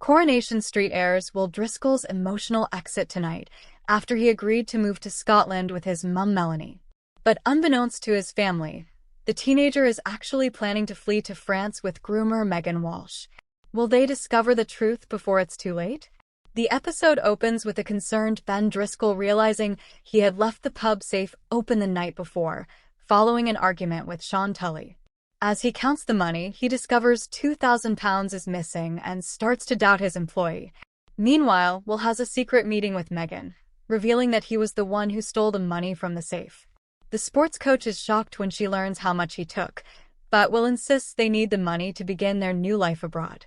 Coronation Street airs Will Driscoll's emotional exit tonight after he agreed to move to Scotland with his mum Melanie. But unbeknownst to his family, the teenager is actually planning to flee to France with groomer Megan Walsh. Will they discover the truth before it's too late? The episode opens with a concerned Ben Driscoll realizing he had left the pub safe open the night before, following an argument with Sean Tully. As he counts the money, he discovers £2,000 is missing and starts to doubt his employee. Meanwhile, Will has a secret meeting with Megan, revealing that he was the one who stole the money from the safe. The sports coach is shocked when she learns how much he took, but Will insists they need the money to begin their new life abroad.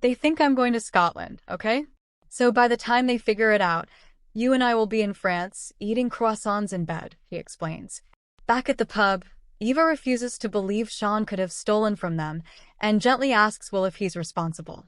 "They think I'm going to Scotland, okay? So by the time they figure it out, you and I will be in France, eating croissants in bed," he explains. Back at the pub, Eva refuses to believe Sean could have stolen from them and gently asks Will if he's responsible.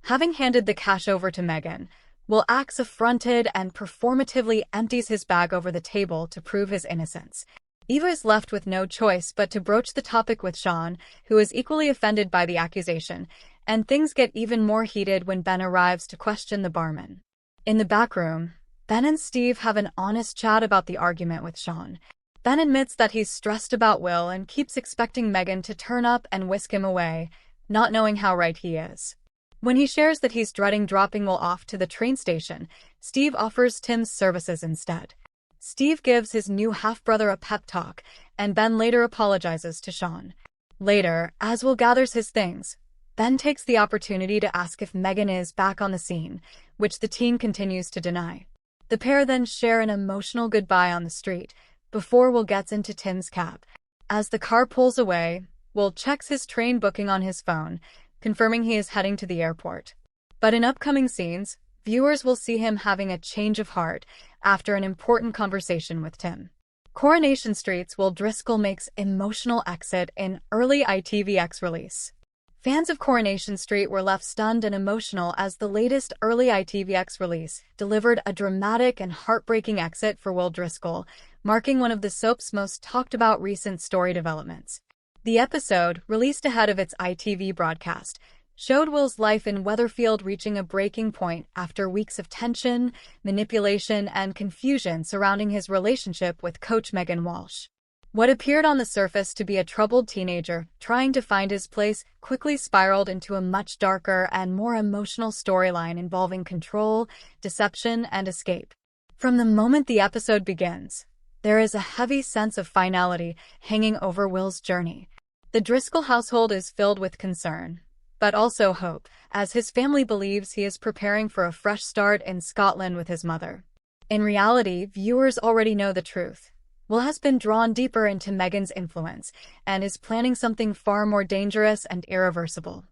Having handed the cash over to Megan, Will acts affronted and performatively empties his bag over the table to prove his innocence. Eva is left with no choice but to broach the topic with Sean, who is equally offended by the accusation, and things get even more heated when Ben arrives to question the barman. In the back room, Ben and Steve have an honest chat about the argument with Sean. Ben admits that he's stressed about Will and keeps expecting Megan to turn up and whisk him away, not knowing how right he is. When he shares that he's dreading dropping Will off to the train station, Steve offers Tim's services instead. Steve gives his new half-brother a pep talk, and Ben later apologizes to Sean. Later, as Will gathers his things, Ben takes the opportunity to ask if Megan is back on the scene, which the teen continues to deny. The pair then share an emotional goodbye on the street, before Will gets into Tim's cab. As the car pulls away, Will checks his train booking on his phone, confirming he is heading to the airport. But in upcoming scenes, viewers will see him having a change of heart after an important conversation with Tim. Coronation Street's Will Driscoll makes emotional exit in early ITVX release. Fans of Coronation Street were left stunned and emotional as the latest early ITVX release delivered a dramatic and heartbreaking exit for Will Driscoll, marking one of the soap's most talked-about recent story developments. The episode, released ahead of its ITV broadcast, showed Will's life in Weatherfield reaching a breaking point after weeks of tension, manipulation, and confusion surrounding his relationship with coach Megan Walsh. What appeared on the surface to be a troubled teenager trying to find his place quickly spiraled into a much darker and more emotional storyline involving control, deception, and escape. From the moment the episode begins, there is a heavy sense of finality hanging over Will's journey. The Driscoll household is filled with concern, but also hope, as his family believes he is preparing for a fresh start in Scotland with his mother. In reality, viewers already know the truth. Will has been drawn deeper into Megan's influence and is planning something far more dangerous and irreversible.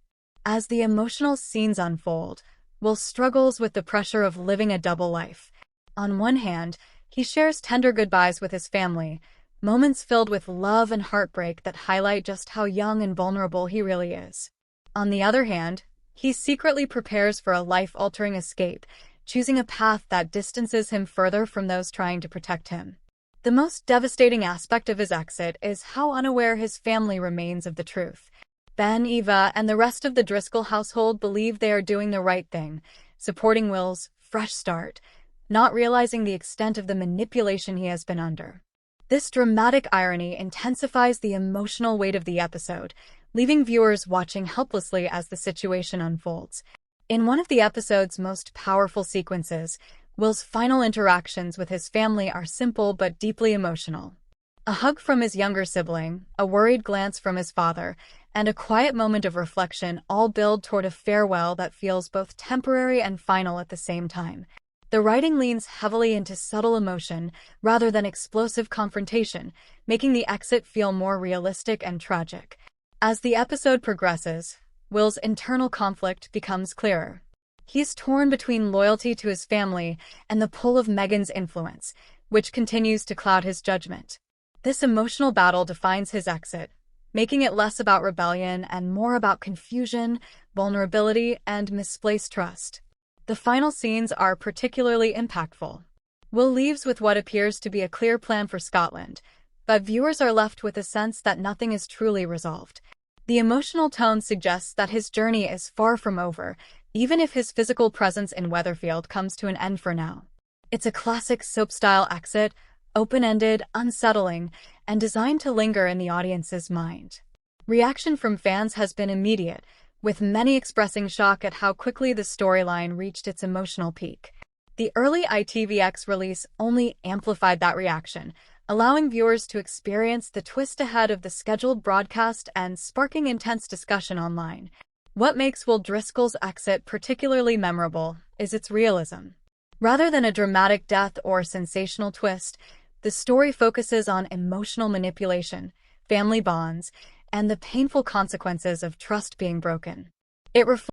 As the emotional scenes unfold, Will struggles with the pressure of living a double life. On one hand, he shares tender goodbyes with his family, moments filled with love and heartbreak that highlight just how young and vulnerable he really is. On the other hand, he secretly prepares for a life-altering escape, choosing a path that distances him further from those trying to protect him. The most devastating aspect of his exit is how unaware his family remains of the truth. Ben, Eva, and the rest of the Driscoll household believe they are doing the right thing, supporting Will's fresh start, not realizing the extent of the manipulation he has been under. This dramatic irony intensifies the emotional weight of the episode, leaving viewers watching helplessly as the situation unfolds. In one of the episode's most powerful sequences, Will's final interactions with his family are simple but deeply emotional. A hug from his younger sibling, a worried glance from his father, and a quiet moment of reflection all build toward a farewell that feels both temporary and final at the same time. The writing leans heavily into subtle emotion rather than explosive confrontation, making the exit feel more realistic and tragic. As the episode progresses, Will's internal conflict becomes clearer. He's torn between loyalty to his family and the pull of Megan's influence, which continues to cloud his judgment. This emotional battle defines his exit, making it less about rebellion and more about confusion, vulnerability, and misplaced trust. The final scenes are particularly impactful. Will leaves with what appears to be a clear plan for Scotland, but viewers are left with a sense that nothing is truly resolved. The emotional tone suggests that his journey is far from over, even if his physical presence in Weatherfield comes to an end for now. It's a classic soap-style exit, open-ended, unsettling, and designed to linger in the audience's mind. Reaction from fans has been immediate, with many expressing shock at how quickly the storyline reached its emotional peak. The early ITVX release only amplified that reaction, allowing viewers to experience the twist ahead of the scheduled broadcast and sparking intense discussion online. What makes Will Driscoll's exit particularly memorable is its realism. Rather than a dramatic death or sensational twist, the story focuses on emotional manipulation, family bonds, and the painful consequences of trust being broken. It reflects